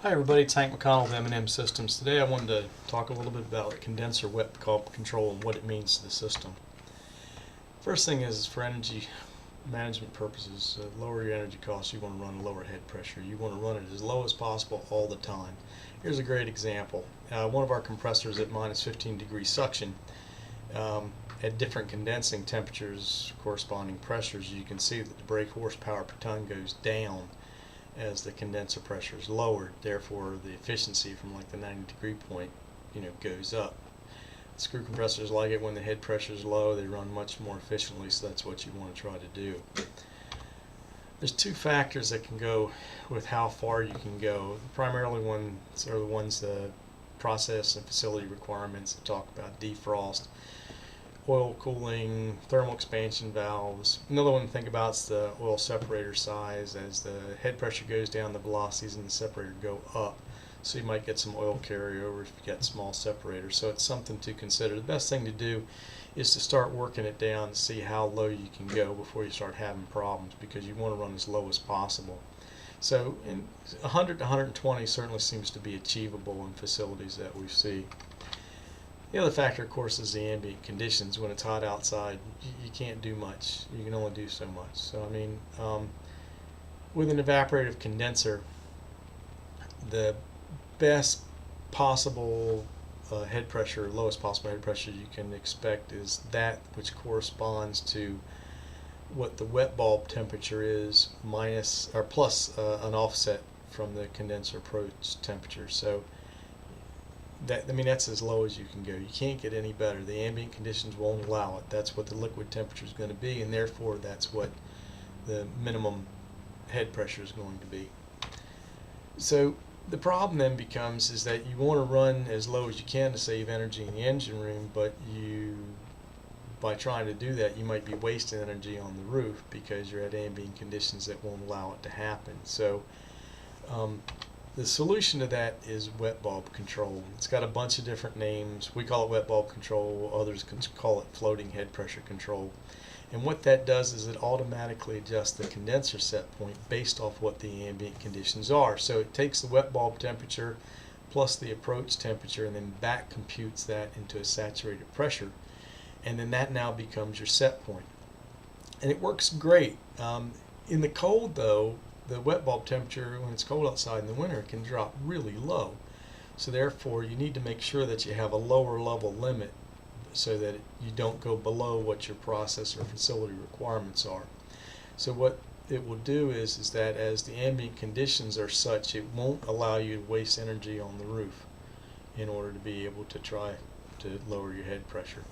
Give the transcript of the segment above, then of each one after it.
Hi everybody, it's Hank McConnell with M&M Systems. Today I wanted to talk a little bit about condenser wet bulb control and what it means to the system. First thing is for energy management purposes, lower your energy costs, you want to run a lower head pressure. You want to run it as low as possible all the time. Here's a great example. One of our compressors at minus 15 degrees suction at different condensing temperatures, corresponding pressures, you can see that the brake horsepower per ton goes down as the condenser pressure is lowered. Therefore, the efficiency from like the 90-degree point, goes up. Screw compressors like it when the head pressure is low. They run much more efficiently, so that's what you want to try to do. There's two factors that can go with how far you can go. The primarily ones are the ones, the process and facility requirements that talk about defrost, oil cooling, thermal expansion valves. Another one to think about is the oil separator size. As the head pressure goes down, the velocities in the separator go up. So you might get some oil carryover if you get small separators. So it's something to consider. The best thing to do is to start working it down to see how low you can go before you start having problems, because you want to run as low as possible. So 100 to 120 certainly seems to be achievable in facilities that we see. The other factor, of course, is the ambient conditions. When it's hot outside, you can't do much. You can only do so much. So, I mean, with an evaporative condenser, the best possible head pressure, lowest possible head pressure you can expect is that which corresponds to what the wet bulb temperature is minus or plus an offset from the condenser approach temperature. So that's as low as you can go. You can't get any better. The ambient conditions won't allow it. That's what the liquid temperature is going to be, and therefore that's what the minimum head pressure is going to be. So the problem then becomes is that you want to run as low as you can to save energy in the engine room, but by trying to do that, you might be wasting energy on the roof because you're at ambient conditions that won't allow it to happen. So the solution to that is wet bulb control. It's got a bunch of different names. We call it wet bulb control. Others can call it floating head pressure control. And what that does is it automatically adjusts the condenser set point based off what the ambient conditions are. So it takes the wet bulb temperature plus the approach temperature and then back computes that into a saturated pressure. And then that now becomes your set point. And it works great. In the cold, though, the wet bulb temperature, when it's cold outside in the winter, can drop really low. So therefore, you need to make sure that you have a lower level limit so that you don't go below what your process or facility requirements are. So what it will do is that as the ambient conditions are such, it won't allow you to waste energy on the roof in order to be able to try to lower your head pressure.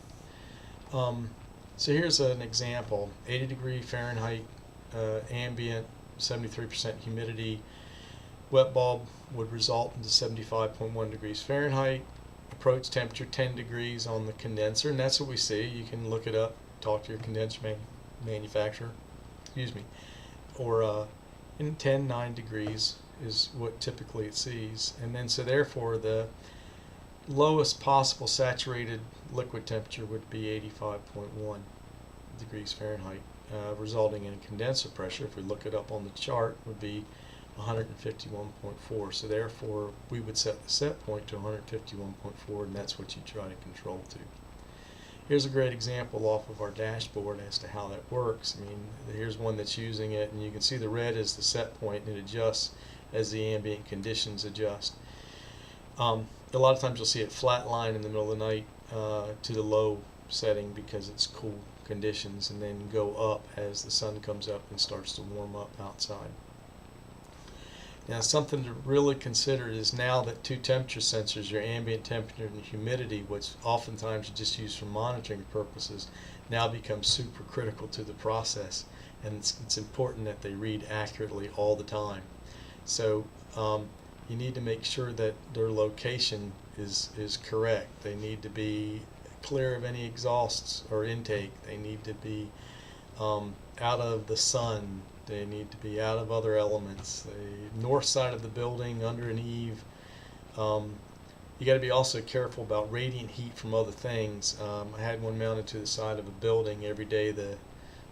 So here's an example. 80 degree Fahrenheit ambient, 73% humidity. Wet bulb would result into 75.1 degrees Fahrenheit. Approach temperature 10 degrees on the condenser, and that's what we see. You can look it up, talk to your condenser manufacturer, or in 9 degrees is what typically it sees. And then so therefore the lowest possible saturated liquid temperature would be 85.1 degrees Fahrenheit. Resulting in condenser pressure, if we look it up on the chart, would be 151.4. So therefore we would set the set point to 151.4, and that's what you try to control to. Here's a great example off of our dashboard as to how that works. I mean, here's one that's using it, and you can see the red is the set point, and it adjusts as the ambient conditions adjust. A lot of times you'll see it flatline in the middle of the night to the low setting because it's cool conditions, and then go up as the sun comes up and starts to warm up outside. Now, something to really consider is now that two temperature sensors, your ambient temperature and humidity, which oftentimes you just use for monitoring purposes, now becomes super critical to the process, and it's important that they read accurately all the time. So you need to make sure that their location is correct. They need to be clear of any exhausts or intake. They need to be out of the sun. They need to be out of other elements. The north side of the building, under an eave. You got to be also careful about radiant heat from other things. I had one mounted to the side of a building. Every day the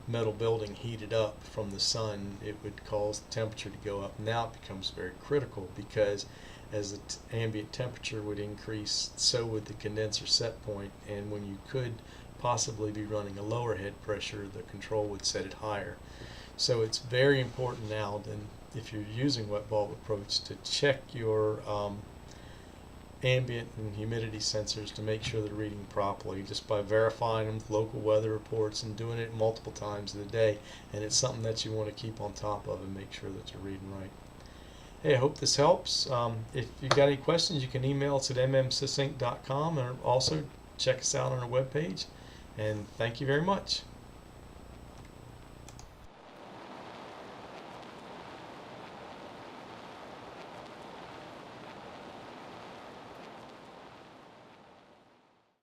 metal building heated up from the sun, it would cause the temperature to go up. Now it becomes very critical because as the ambient temperature would increase, so would the condenser set point, and when you could possibly be running a lower head pressure, the control would set it higher. So it's very important now, then, if you're using wet bulb approach, to check your ambient and humidity sensors to make sure they're reading properly, just by verifying them with local weather reports and doing it multiple times in a day. And it's something that you want to keep on top of and make sure that you're reading right. Hey, I hope this helps. If you've got any questions, you can email us at mmsuccinct.com, or also check us out on our webpage. And thank you very much.